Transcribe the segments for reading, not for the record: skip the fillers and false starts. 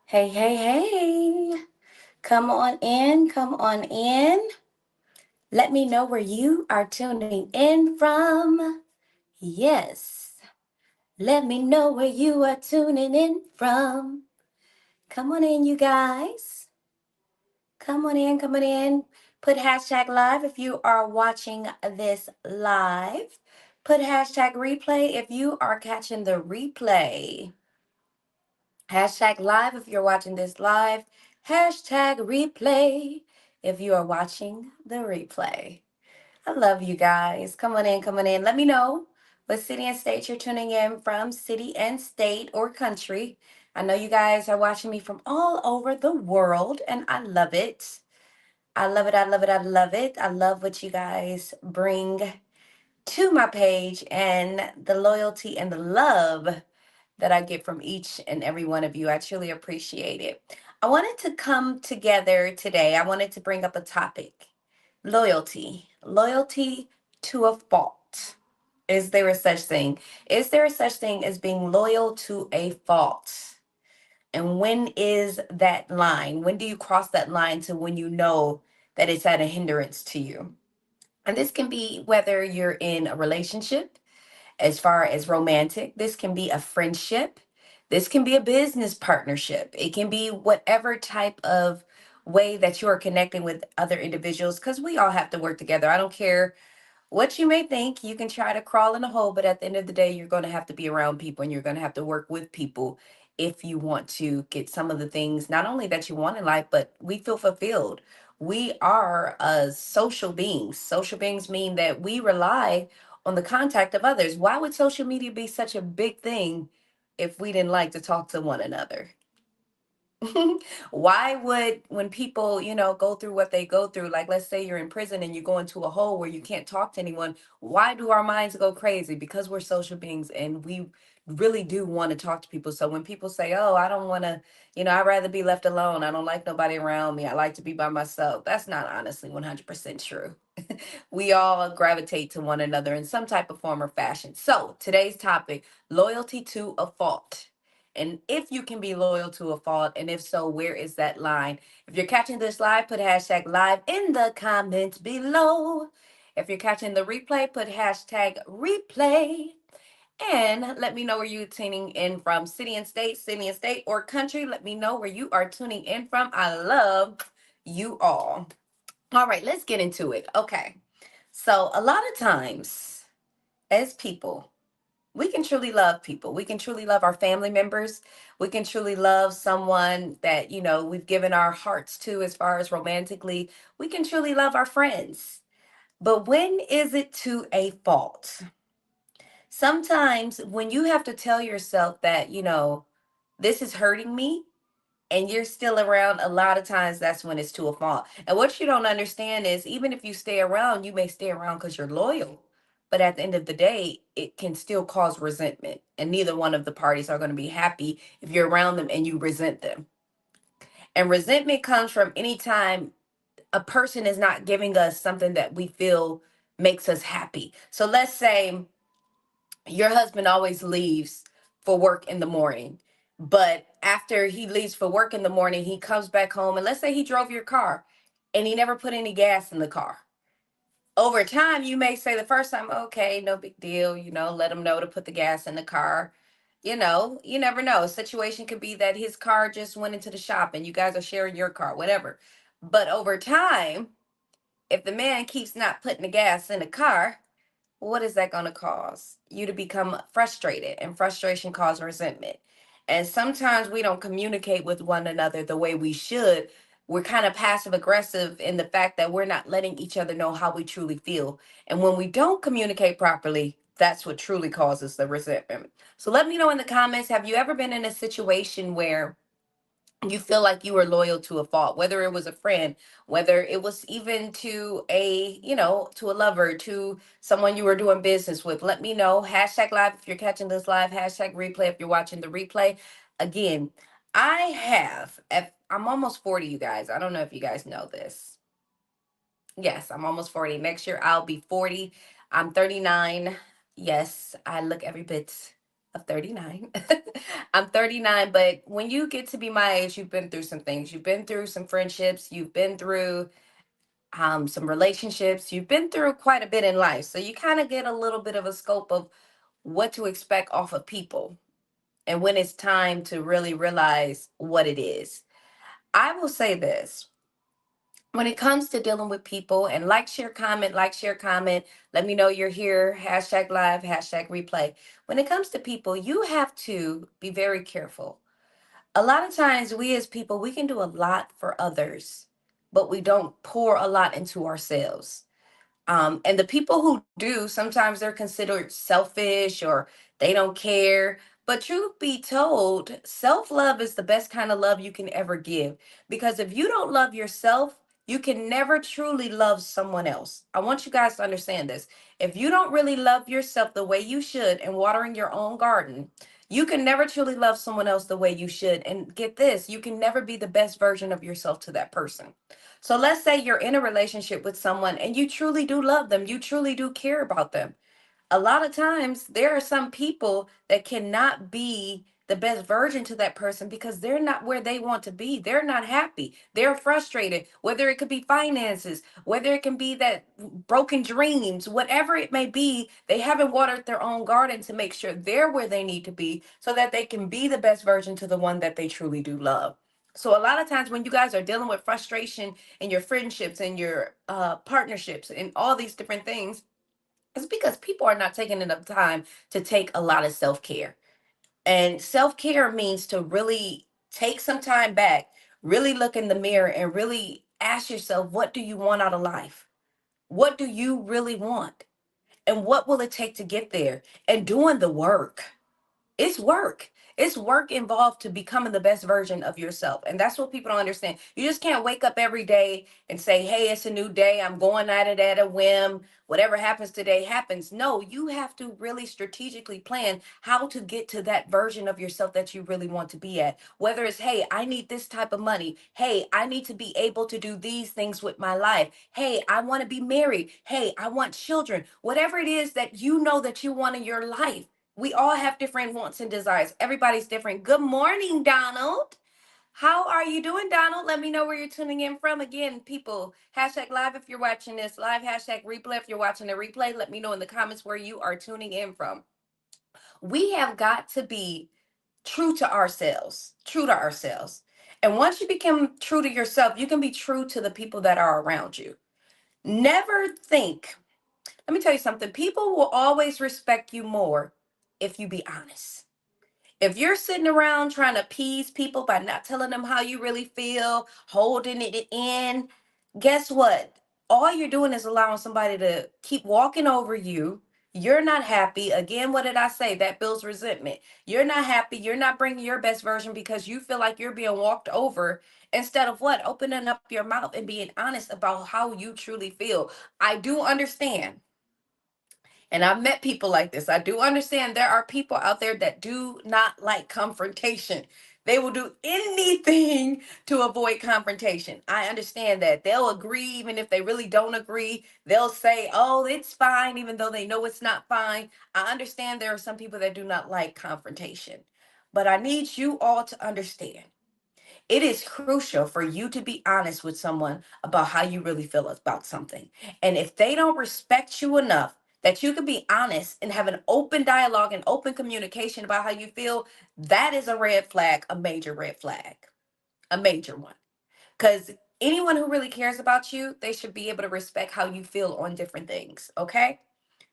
Hey, hey, hey. Come on in, come on in. Let me know where you are tuning in from. Yes, let me know where you are tuning in from. Come on in, you guys. Come on in, come on in. Put hashtag live if you are watching this live. Put hashtag replay if you are catching the replay. Hashtag live if you're watching this live. Hashtag replay if you are watching the replay. I love you guys. Come on in, come on in. Let me know what city and state you're tuning in from, city and state or country. I know you guys are watching me from all over the world, and I love it. I love it, I love it, I love it. I love what you guys bring to my page and the loyalty and the love that I get from each and every one of you. I truly appreciate it. I wanted to come together today. I wanted to bring up a topic: loyalty. Loyalty to a fault. Is there a such thing? Is there a such thing as being loyal to a fault? And when is that line? When do you cross that line to when you know that it's at a hindrance to you? And this can be whether you're in a relationship, as far as romantic, this can be a friendship, this can be a business partnership, it can be whatever type of way that you are connecting with other individuals, because we all have to work together. I don't care what you may think. You can try to crawl in a hole, but at the end of the day, you're going to have to be around people and you're going to have to work with people if you want to get some of the things not only that you want in life, but we feel fulfilled. We are social beings. Social beings mean that we rely on the contact of others. Why would social media be such a big thing if we didn't like to talk to one another? Why would, when people, go through what they go through, like let's say you're in prison and you go into a hole where you can't talk to anyone, why do our minds go crazy? Because we're social beings and we really do want to talk to people. So when people say, oh, I don't want to, I'd rather be left alone, I don't like nobody around me, I like to be by myself, that's not honestly 100% true. We all gravitate to one another in some type of form or fashion. So today's topic: loyalty to a fault. And if you can be loyal to a fault, and if so, where is that line? If you're catching this live, put hashtag live in the comments below. If you're catching the replay, put hashtag replay. And let me know where you're tuning in from, city and state, or country. Let me know where you are tuning in from. I love you all. All right, let's get into it. Okay. So, a lot of times, as people, we can truly love people. We can truly love our family members. We can truly love someone that, we've given our hearts to as far as romantically. We can truly love our friends. But when is it to a fault? Sometimes when you have to tell yourself that, this is hurting me, and you're still around, a lot of times that's when it's to a fault. And what you don't understand is, even if you stay around, you may stay around because you're loyal. But at the end of the day, it can still cause resentment. And neither one of the parties are going to be happy if you're around them and you resent them. And resentment comes from any time a person is not giving us something that we feel makes us happy. So let's say your husband always leaves for work in the morning, but after he leaves for work in the morning, he comes back home, and let's say he drove your car and he never put any gas in the car. Over time, you may say the first time, okay, no big deal, let him know to put the gas in the car. You never know. A situation could be that his car just went into the shop and you guys are sharing your car, whatever. But over time, if the man keeps not putting the gas in the car, what is that going to cause? You to become frustrated, and frustration causes resentment. And sometimes we don't communicate with one another the way we should. We're kind of passive aggressive in the fact that we're not letting each other know how we truly feel. And when we don't communicate properly, that's what truly causes the resentment. So let me know in the comments, have you ever been in a situation where you feel like you were loyal to a fault, whether it was a friend, whether it was even to to a lover, to someone you were doing business with? Let me know. Hashtag live if you're catching this live, hashtag replay if you're watching the replay. Again, I'm almost 40, you guys. I don't know if you guys know this. Yes, I'm almost 40. Next year I'll be 40. I'm 39. Yes, I look every bit of 39. I'm 39, but when you get to be my age, you've been through some things. You've been through some friendships, you've been through some relationships, you've been through quite a bit in life. So you kind of get a little bit of a scope of what to expect off of people and when it's time to really realize what it is. I will say this: when it comes to dealing with people, and like, share, comment, let me know you're here, hashtag live, hashtag replay. When it comes to people, you have to be very careful. A lot of times, we as people, we can do a lot for others, but we don't pour a lot into ourselves. And the people who do, sometimes they're considered selfish or they don't care. But truth be told, self love is the best kind of love you can ever give. Because if you don't love yourself, you can never truly love someone else. I want you guys to understand this. If you don't really love yourself the way you should and watering your own garden, you can never truly love someone else the way you should. And get this, you can never be the best version of yourself to that person. So let's say you're in a relationship with someone and you truly do love them, you truly do care about them. A lot of times there are some people that cannot be the best version to that person because they're not where they want to be. They're not happy. They're frustrated, whether it could be finances, whether it can be that broken dreams, whatever it may be. They haven't watered their own garden to make sure they're where they need to be so that they can be the best version to the one that they truly do love. So a lot of times when you guys are dealing with frustration in your friendships and your partnerships and all these different things, it's because people are not taking enough time to take a lot of self care. And self care means to really take some time back, really look in the mirror, and really ask yourself, what do you want out of life? What do you really want? And what will it take to get there? And doing the work. It's work. It's work involved to becoming the best version of yourself. And that's what people don't understand. You just can't wake up every day and say, hey, it's a new day. I'm going at it at a whim. Whatever happens today happens. No, you have to really strategically plan how to get to that version of yourself that you really want to be at. Whether it's, hey, I need this type of money. Hey, I need to be able to do these things with my life. Hey, I want to be married. Hey, I want children. Whatever it is that you know that you want in your life, we all have different wants and desires. Everybody's different. Good morning, Donald. How are you doing, Donald? Let me know where you're tuning in from. Again, people, hashtag live if you're watching this live, hashtag replay if you're watching the replay. Let me know in the comments where you are tuning in from. We have got to be true to ourselves, true to ourselves. And once you become true to yourself, you can be true to the people that are around you. Never think, let me tell you something, people will always respect you more if you be honest. If you're sitting around trying to appease people by not telling them how you really feel, holding it in, guess what? All you're doing is allowing somebody to keep walking over you. You're not happy. Again, what did I say? That builds resentment. You're not happy. You're not bringing your best version because you feel like you're being walked over instead of what? Opening up your mouth and being honest about how you truly feel. I do understand, and I've met people like this. I do understand there are people out there that do not like confrontation. They will do anything to avoid confrontation. I understand that. They'll agree even if they really don't agree. They'll say, oh, it's fine, even though they know it's not fine. I understand there are some people that do not like confrontation. But I need you all to understand, it is crucial for you to be honest with someone about how you really feel about something. And if they don't respect you enough that you can be honest and have an open dialogue and open communication about how you feel, that is a red flag, a major red flag, a major one. Because anyone who really cares about you, they should be able to respect how you feel on different things. Okay?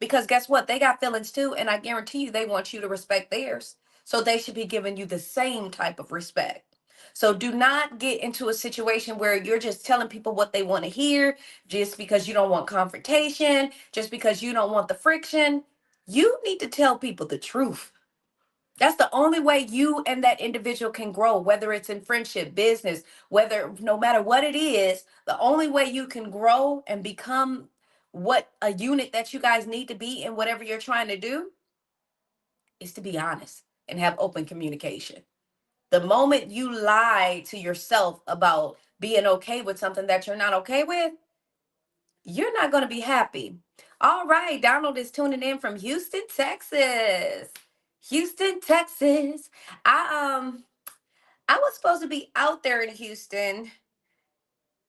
Because guess what? They got feelings too. And I guarantee you they want you to respect theirs. So they should be giving you the same type of respect. So do not get into a situation where you're just telling people what they want to hear just because you don't want confrontation, just because you don't want the friction. You need to tell people the truth. That's the only way you and that individual can grow, whether it's in friendship, business, whether no matter what it is, the only way you can grow and become what a unit that you guys need to be in whatever you're trying to do is to be honest and have open communication. The moment you lie to yourself about being okay with something that you're not okay with, you're not going to be happy. All right, Donald is tuning in from Houston, Texas. Houston, Texas. I was supposed to be out there in Houston.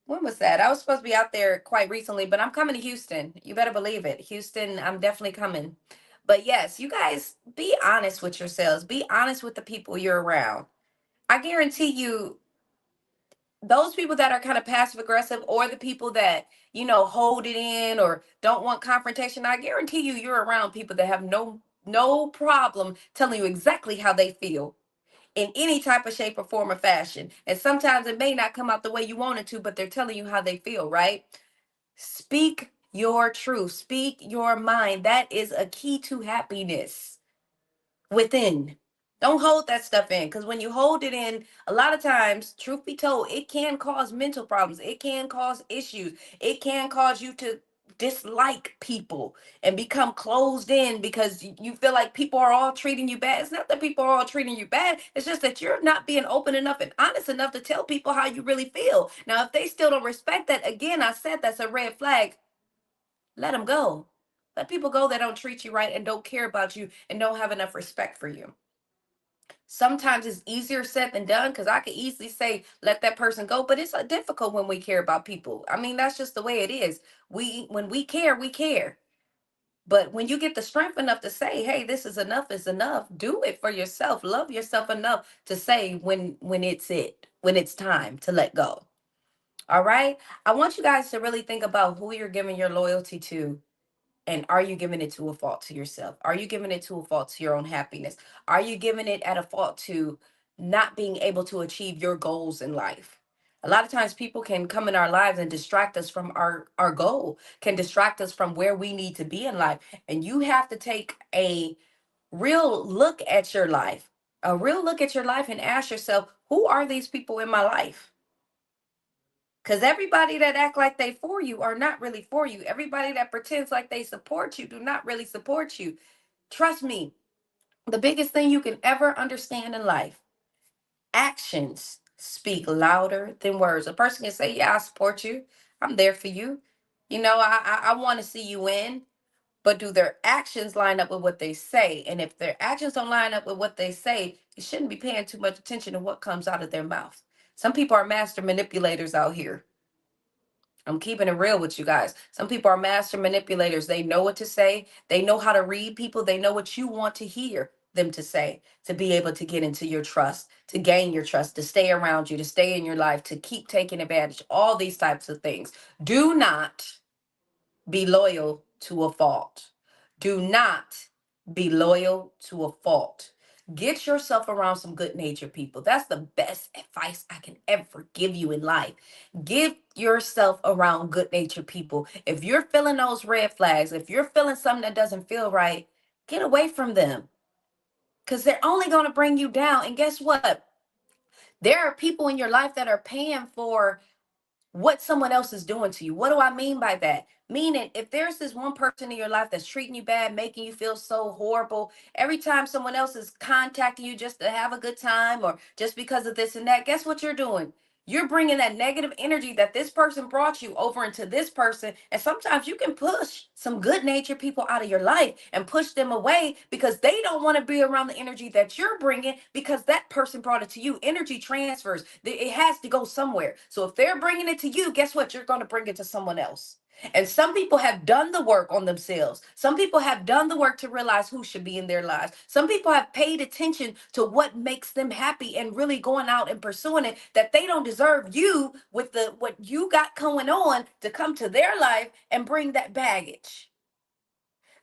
When was that? I was supposed to be out there quite recently, but I'm coming to Houston. You better believe it. Houston, I'm definitely coming. But yes, you guys be honest with yourselves. Be honest with the people you're around. I guarantee you, those people that are kind of passive aggressive, or the people that, hold it in or don't want confrontation, I guarantee you you're around people that have no problem telling you exactly how they feel in any type of shape or form or fashion. And sometimes it may not come out the way you want it to, but they're telling you how they feel, right? Speak your truth, speak your mind. That is a key to happiness within. Don't hold that stuff in, because when you hold it in, a lot of times, truth be told, it can cause mental problems. It can cause issues. It can cause you to dislike people and become closed in because you feel like people are all treating you bad. It's not that people are all treating you bad. It's just that you're not being open enough and honest enough to tell people how you really feel. Now, if they still don't respect that, again, I said that's a red flag. Let them go. Let people go that don't treat you right and don't care about you and don't have enough respect for you. Sometimes it's easier said than done, because I could easily say let that person go, but it's difficult when we care about people. I mean, that's just the way it is. When we care, we care. But when you get the strength enough to say, hey, this is enough, do it for yourself. Love yourself enough to say when it's time to let go. All right, I want you guys to really think about who you're giving your loyalty to. And are you giving it to a fault to yourself? Are you giving it to a fault to your own happiness? Are you giving it at a fault to not being able to achieve your goals in life? A lot of times people can come in our lives and distract us from our goal, can distract us from where we need to be in life. And you have to take a real look at your life, a real look at your life, and ask yourself, who are these people in my life? Because everybody that act like they for you are not really for you. Everybody that pretends like they support you do not really support you. Trust me, the biggest thing you can ever understand in life, actions speak louder than words. A person can say, yeah, I support you. I'm there for you. I want to see you win. But do their actions line up with what they say? And if their actions don't line up with what they say, you shouldn't be paying too much attention to what comes out of their mouth. Some people are master manipulators out here. I'm keeping it real with you guys. Some people are master manipulators. They know what to say. They know how to read people. They know what you want to hear them to say, to be able to get into your trust, to gain your trust, to stay around you, to stay in your life, to keep taking advantage, all these types of things. Do not be loyal to a fault. Do not be loyal to a fault. Get yourself around some good natured people. That's the best advice I can ever give you in life. Get yourself around good natured people. If you're feeling those red flags, if you're feeling something that doesn't feel right, get away from them, because they're only going to bring you down. And guess what? There are people in your life that are paying for what someone else is doing to you. What do I mean by that? Meaning, if there's this one person in your life that's treating you bad, making you feel so horrible, every time someone else is contacting you just to have a good time or just because of this and that, guess what you're doing? You're bringing that negative energy that this person brought you over into this person. And sometimes you can push some good natured people out of your life and push them away because they don't want to be around the energy that you're bringing, because that person brought it to you. Energy transfers, it has to go somewhere. So if they're bringing it to you, guess what? You're going to bring it to someone else. And some people have done the work on themselves. Some people have done the work to realize who should be in their lives. Some people have paid attention to what makes them happy and really going out and pursuing it, that they don't deserve you with the what you got going on to come to their life and bring that baggage.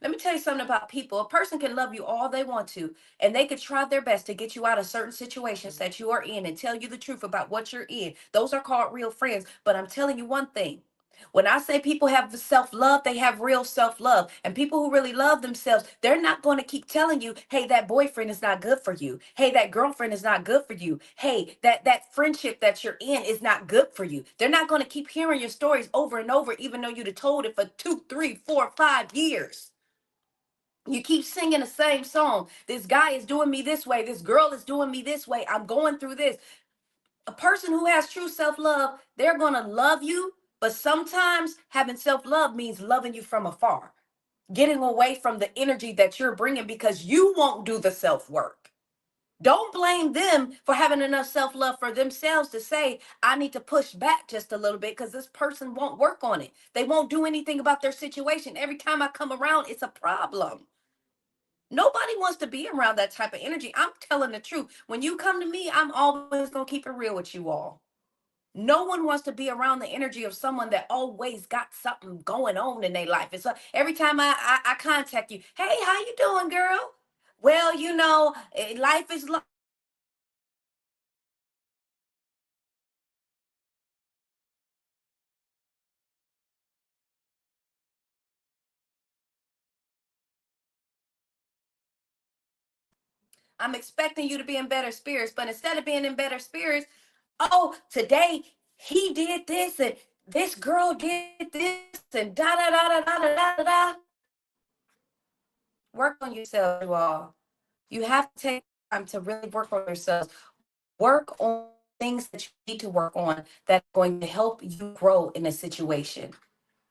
Let me tell you something about people. A person can love you all they want to, and they could try their best to get you out of certain situations that you are in and tell you the truth about what you're in. Those are called real friends. But I'm telling you one thing. When I say people have self love, they have real self love. And people who really love themselves, they're not going to keep telling you, hey, that boyfriend is not good for you. Hey, that girlfriend is not good for you. Hey, that friendship that you're in is not good for you. They're not going to keep hearing your stories over and over, even though you'd have told it for 2, 3, 4, 5 years. You keep singing the same song. This guy is doing me this way. This girl is doing me this way. I'm going through this. A person who has true self-love, they're going to love you. But sometimes having self-love means loving you from afar. getting away from the energy that you're bringing because you won't do the self work. Don't blame them for having enough self love for themselves to say, I need to push back just a little bit because this person won't work on it. They won't do anything about their situation. Every time I come around, it's a problem. Nobody wants to be around that type of energy. I'm telling the truth. When you come to me, I'm always going to keep it real with you all. No one wants to be around the energy of someone that always got something going on in their life. It's every time I contact you, hey, how you doing, girl? Well, life is I'm expecting you to be in better spirits, but instead of being in better spirits, oh, today he did this and this girl did this and da da da da da da da da. Work on yourself, you all. You have to take time to really work on yourselves. Work on things that you need to work on that's going to help you grow in a situation.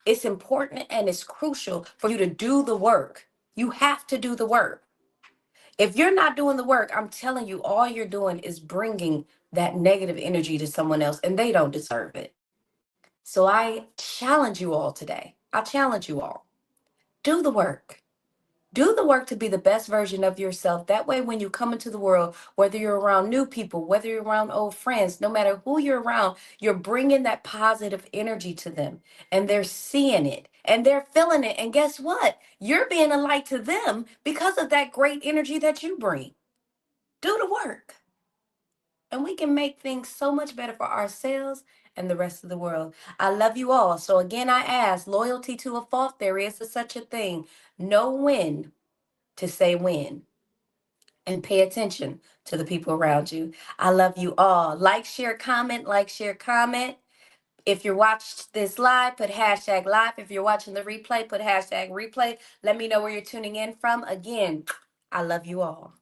It's important and it's crucial for you to do the work. You have to do the work. If you're not doing the work, I'm telling you, all you're doing is bringing that negative energy to someone else and they don't deserve it. So I challenge you all today. I challenge you all. Do the work. Do the work to be the best version of yourself. That way, when you come into the world, whether you're around new people, whether you're around old friends, no matter who you're around, you're bringing that positive energy to them and they're seeing it and they're feeling it. And guess what? You're being a light to them because of that great energy that you bring. Do the work. And we can make things so much better for ourselves and the rest of the world. I love you all. So again, I ask loyalty to a fault. There is such a thing. Know when to say when and pay attention to the people around you. I love you all. Like, share, comment, like, share, comment. If you're watching this live, put hashtag live. If you're watching the replay, put hashtag replay. Let me know where you're tuning in from. Again, I love you all.